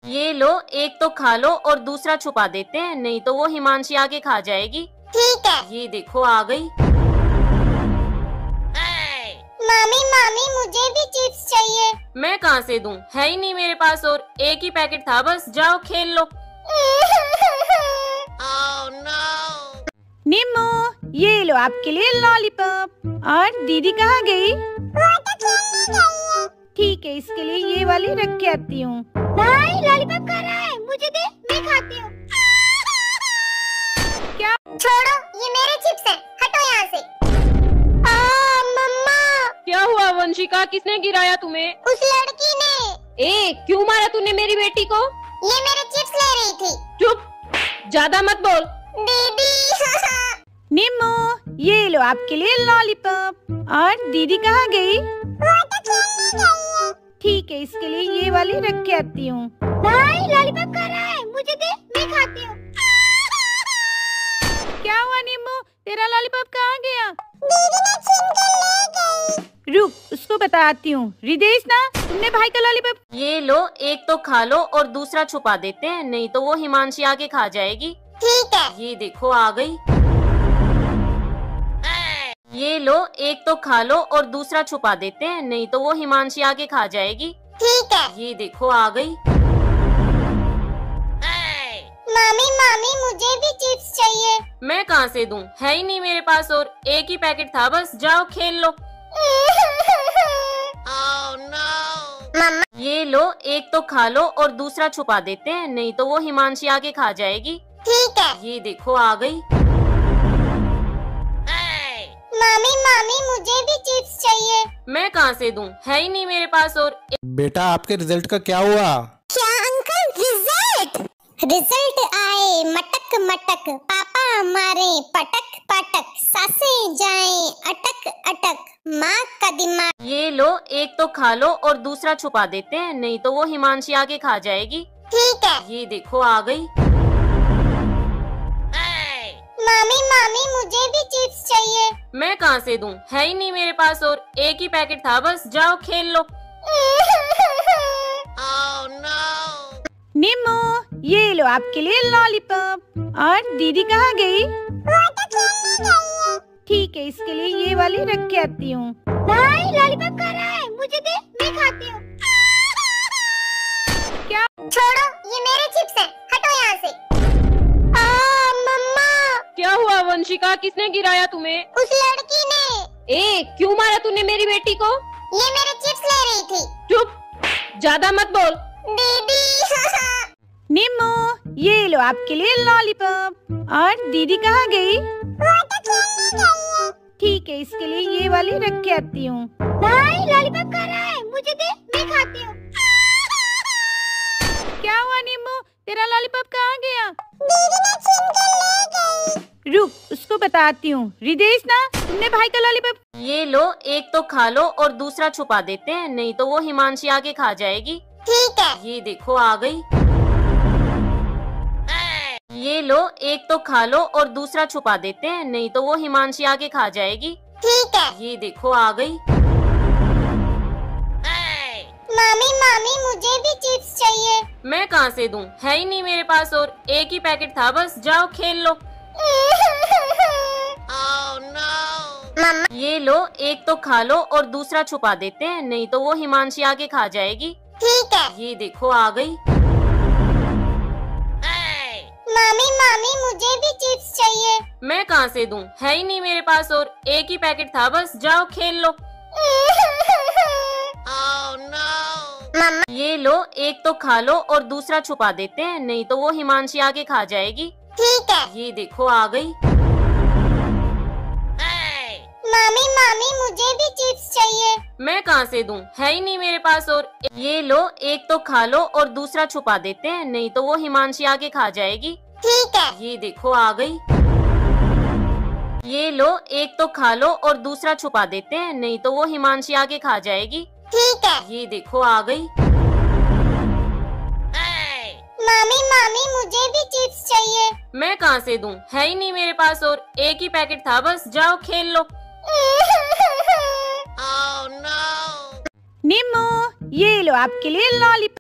ये लो, एक तो खा लो और दूसरा छुपा देते हैं, नहीं तो वो हिमांशी आके खा जाएगी। ठीक है। ये देखो आ गई। मामी मामी मुझे भी चिप्स चाहिए। मैं कहाँ से दूं, है ही नहीं मेरे पास और एक ही पैकेट था बस, जाओ खेल लो। Oh, no. निम्मू, ये लो आपके लिए लॉलीपॉप। और दीदी कहाँ गई? वो तो खेलने गई है। ठीक है, इसके लिए ये वाली रख के आती हूँ। भाई लॉलीपॉप खा रहा है, मुझे दे, मैं खाती हूँ। क्या? छोड़ो, ये मेरे चिप्स हैं, हटो यहाँ से। मम्मा। क्या हुआ वंशिका, किसने गिराया तुम्हें? उस लड़की ने। क्यों मारा तूने मेरी बेटी को? ये मेरे चिप्स ले रही थी। चुप, ज्यादा मत बोल। दीदी। निम्मू, ये लो आपके लिए लॉलीपॉप। और दीदी कहाँ गई? वो तो खेलने गई है। ठीक है, इसके लिए ये वाली रख के आती हूँ। भाई लॉलीपॉप खा रहा है, मुझे दे, मैं खाती हूँ। क्या हुआ निम्मू, तेरा लॉलीपॉप कहाँ गया? दीदी ने छीन कर ले गई। रुक, उसको बताती हूँ। रिदेश ना, तुमने भाई का लॉलीपॉप। ये लो, एक तो खा लो और दूसरा छुपा देते हैं, नहीं तो वो हिमांशी आके खा जाएगी। ठीक है। ये देखो आ गई। ये लो, एक तो खा लो और दूसरा छुपा देते हैं, नहीं तो वो हिमांशी आके खा जाएगी। ठीक है। ये देखो आ गई। मामी मामी मुझे भी चिप्स चाहिए। मैं कहाँ से दूं, है ही नहीं मेरे पास और एक ही पैकेट था बस, जाओ खेल लो। Oh, no. मम्मा। ये लो, एक तो खा लो और दूसरा छुपा देते हैं, नहीं तो वो हिमांशी आके खा जाएगी। ठीक है। ये देखो आ गई। मामी मामी मुझे भी चिप्स चाहिए। मैं कहाँ से दूं, है ही नहीं मेरे पास और बेटा आपके रिजल्ट का क्या हुआ? क्या अंकल, रिजल्ट आए मटक मटक, पापा मारे पटक पटक, सासें जाएं अटक अटक, माँ का दिमाग। ये लो, एक तो खा लो और दूसरा छुपा देते हैं, नहीं तो वो हिमांशी आके खा जाएगी। ठीक है। ये देखो आ गई। मामी मामी मुझे भी चिप्स चाहिए। मैं कहाँ से दूं, है ही नहीं मेरे पास और एक ही पैकेट था बस, जाओ खेल लो। Oh, no. निम्मू, ये लो आपके लिए लॉलीपॉप। और दीदी कहाँ गई? वो तो खेलने गई है। ठीक है, इसके लिए ये वाली रख के आती हूँ। भाई लॉलीपॉप खा रहा है, मुझे दे, मैं खाती हूँ। क्या? छोड़ो, ये मेरे चिप्स हैं, हटो यहाँ से। मम्मा। क्या हुआ वंशिका, किसने गिराया तुम्हें? उस लड़की ने। क्यों मारा तूने मेरी बेटी को? ये मेरे चिप्स ले रही थी। चुप, ज्यादा मत बोल। दीदी। निम्मू, ये लो आपके लिए लॉलीपॉप। और दीदी कहाँ गई? वो तो खेलने गई है। ठीक है, इसके लिए ये वाली रख के आती हूँ। भाई लॉलीपॉप खा रहा है, मुझे दे, मैं खाती हूँ। क्या हुआ निम्मू, तेरा लॉलीपॉप कहाँ गया? दीदी ने छीन कर ले गई। रुक, उसको बताती हूँ। रिदेश ना, तुमने भाई का लॉलीपॉप। ये लो, एक तो खा लो और दूसरा छुपा देते हैं, नहीं तो वो हिमांशी आके खा जाएगी। ठीक है। ये देखो आ गई। ये लो, एक तो खा लो और दूसरा छुपा देते हैं, नहीं तो वो हिमांशी आके खा जाएगी। ठीक है। ये देखो आ गई। मामी मामी मुझे भी चिप्स चाहिए। मैं कहाँ से दूं, है ही नहीं मेरे पास और एक ही पैकेट था बस, जाओ खेल लो। Oh, no. मम्मा। ये लो, एक तो खा लो और दूसरा छुपा देते हैं, नहीं तो वो हिमांशी आके खा जाएगी। ठीक है। ये देखो आ गई। मामी मामी मुझे भी चिप्स चाहिए। मैं कहाँ से दूं, है ही नहीं मेरे पास और एक ही पैकेट था बस, जाओ खेल लो। Oh, no. मम्मा। ये लो, एक तो खा लो और दूसरा छुपा देते हैं, नहीं तो वो हिमांशी आके खा जाएगी। ठीक है। ये देखो आ गई। मामी मामी मुझे भी चिप्स चाहिए। मैं कहाँ से दूं, है ही नहीं मेरे पास और ये लो, एक तो खा लो और दूसरा छुपा देते हैं, नहीं तो वो हिमांशी आके खा जाएगी। ठीक है। ये देखो आ गई। ये लो, एक तो खा लो और दूसरा छुपा देते हैं, नहीं तो वो हिमांशी आके खा जाएगी। ठीक है। ये देखो आ गई। मामी मामी मुझे भी चिप्स चाहिए। मैं कहाँ से दूं, है ही नहीं मेरे पास और एक ही पैकेट था बस, जाओ खेल लो। Oh, no. निम्मू, ये लो आपके लिए लॉलीपॉप।